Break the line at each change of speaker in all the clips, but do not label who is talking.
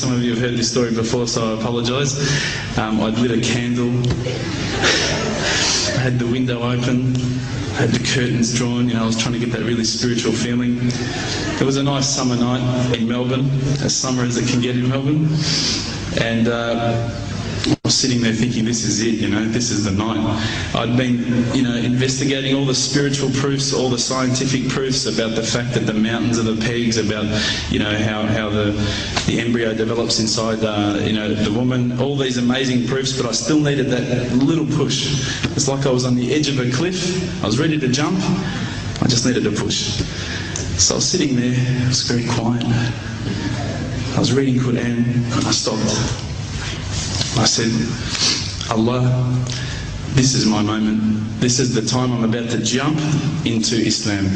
some of you have heard this story before, so I apologise. I'd lit a candle, I had the window open, I had the curtains drawn, I was trying to get that really spiritual feeling. It was a nice summer night in Melbourne, as summer as it can get in Melbourne, and I was sitting there thinking, this is it, this is the night. I'd been, investigating all the spiritual proofs, all the scientific proofs about the fact that the mountains are the pegs, about, how the embryo develops inside, the woman, all these amazing proofs, but I still needed that little push. It's like I was on the edge of a cliff, I was ready to jump, I just needed a push. So I was sitting there, it was very quiet. I was reading Quran, and I stopped. I said, Allah, this is my moment. This is the time I'm about to jump into Islam.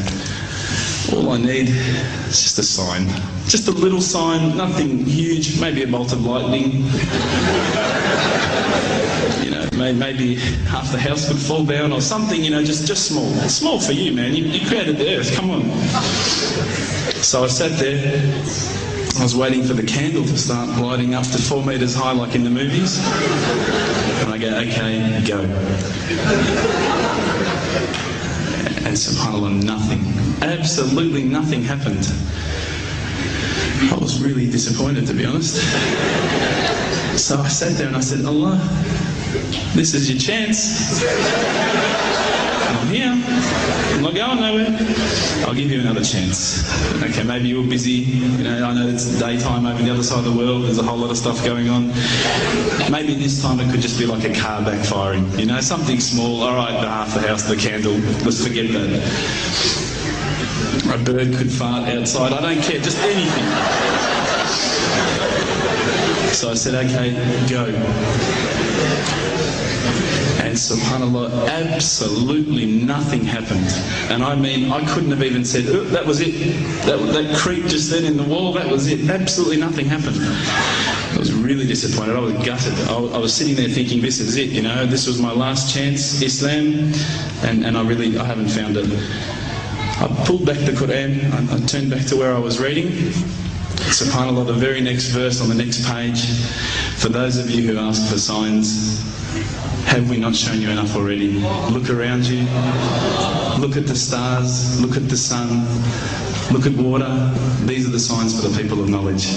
All I need is just a sign. Just a little sign, nothing huge, maybe a bolt of lightning. Maybe half the house could fall down or something, just small. It's small for you, man. You created the earth, come on. So I sat there. I was waiting for the candle to start lighting up to 4 metres high like in the movies. And I go, okay, go. And subhanAllah, nothing. Absolutely nothing happened. I was really disappointed, to be honest. So I sat there and I said, Allah, this is your chance. I'm here. I'm not going nowhere. I'll give you another chance. Okay, maybe you're busy. I know it's daytime over the other side of the world. There's a whole lot of stuff going on. Maybe this time it could just be like a car backfiring. Something small. All right, half the house, the candle. Let's forget that. A bird could fart outside. I don't care. Just anything. So I said, okay, go. And subhanAllah, absolutely nothing happened. And I mean, I couldn't have even said, oh, that was it. That creak just then in the wall, that was it. Absolutely nothing happened. I was really disappointed. I was gutted. I was sitting there thinking, this is it, this was my last chance, Islam, and I haven't found it. I pulled back the Quran, I turned back to where I was reading. SubhanAllah, the very next verse on the next page, for those of you who ask for signs, have we not shown you enough already? Look around you, look at the stars, look at the sun, look at water. These are the signs for the people of knowledge.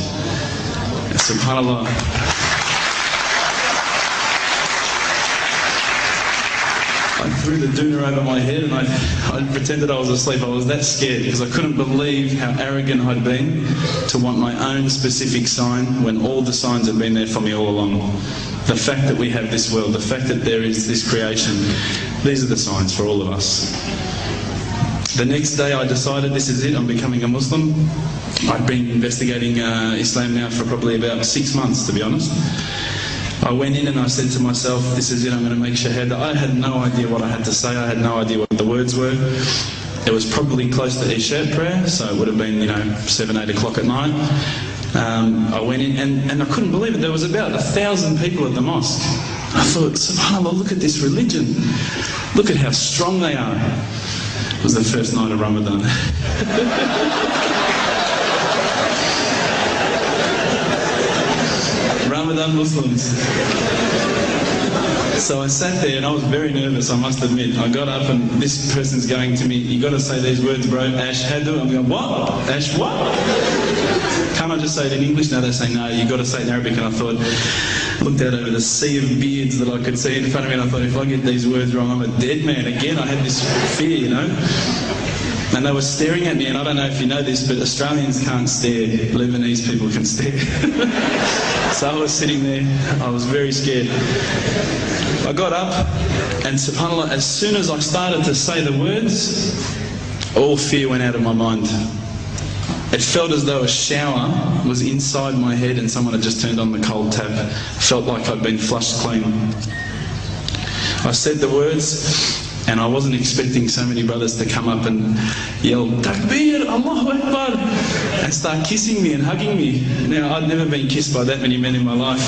SubhanAllah. I threw the doona over my head and I pretended I was asleep. I was that scared because I couldn't believe how arrogant I'd been to want my own specific sign when all the signs had been there for me all along. The fact that we have this world, the fact that there is this creation, these are the signs for all of us. The next day I decided this is it, I'm becoming a Muslim. I'd been investigating Islam now for probably about 6 months, to be honest. I went in and I said to myself, this is it, I'm going to make shahada. I had no idea what I had to say, I had no idea what the words were. It was probably close to Isha prayer, so it would have been, 7, 8 o'clock at night. I went in and I couldn't believe it, there was about 1,000 people at the mosque. I thought, subhanAllah, look at this religion. Look at how strong they are. It was the first night of Ramadan. Ramadan Muslims. So I sat there and I was very nervous, I must admit. I got up and this person's going to me, you got to say these words, bro, Ashhadu. I'm going, what? Ash what? Can't I just say it in English? No, they say no, you got to say it in Arabic. And I thought, looked out over the sea of beards that I could see in front of me and I thought, if I get these words wrong, I'm a dead man again. I had this fear, And they were staring at me, and I don't know if you know this, but Australians can't stare. Lebanese people can stare. So I was sitting there, I was very scared. I got up, and subhanAllah, as soon as I started to say the words, all fear went out of my mind. It felt as though a shower was inside my head and someone had just turned on the cold tap. It felt like I'd been flushed clean. I said the words, and I wasn't expecting so many brothers to come up and yell, Takbir, Allahu Akbar, and start kissing me and hugging me. Now, I'd never been kissed by that many men in my life.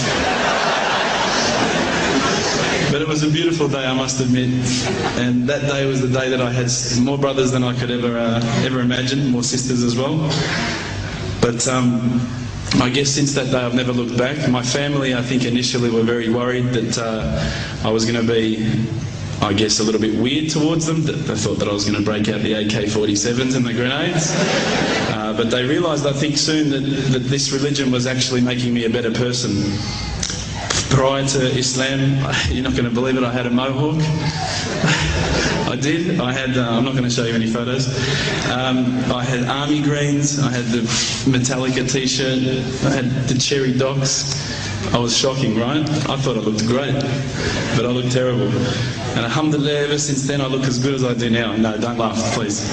But it was a beautiful day, I must admit. And that day was the day that I had more brothers than I could ever imagine, more sisters as well. But I guess since that day I've never looked back. My family, I think, initially were very worried that I was going to be, I guess, a little bit weird towards them. That they thought that I was going to break out the AK-47s and the grenades. But they realised, I think, soon that this religion was actually making me a better person. Prior to Islam, you're not going to believe it, I had a mohawk. I did. I had, I'm not going to show you any photos. I had army greens, I had the Metallica t-shirt, I had the cherry docks. I was shocking, right? I thought I looked great, but I looked terrible. And alhamdulillah, ever since then I look as good as I do now. No, don't laugh, please.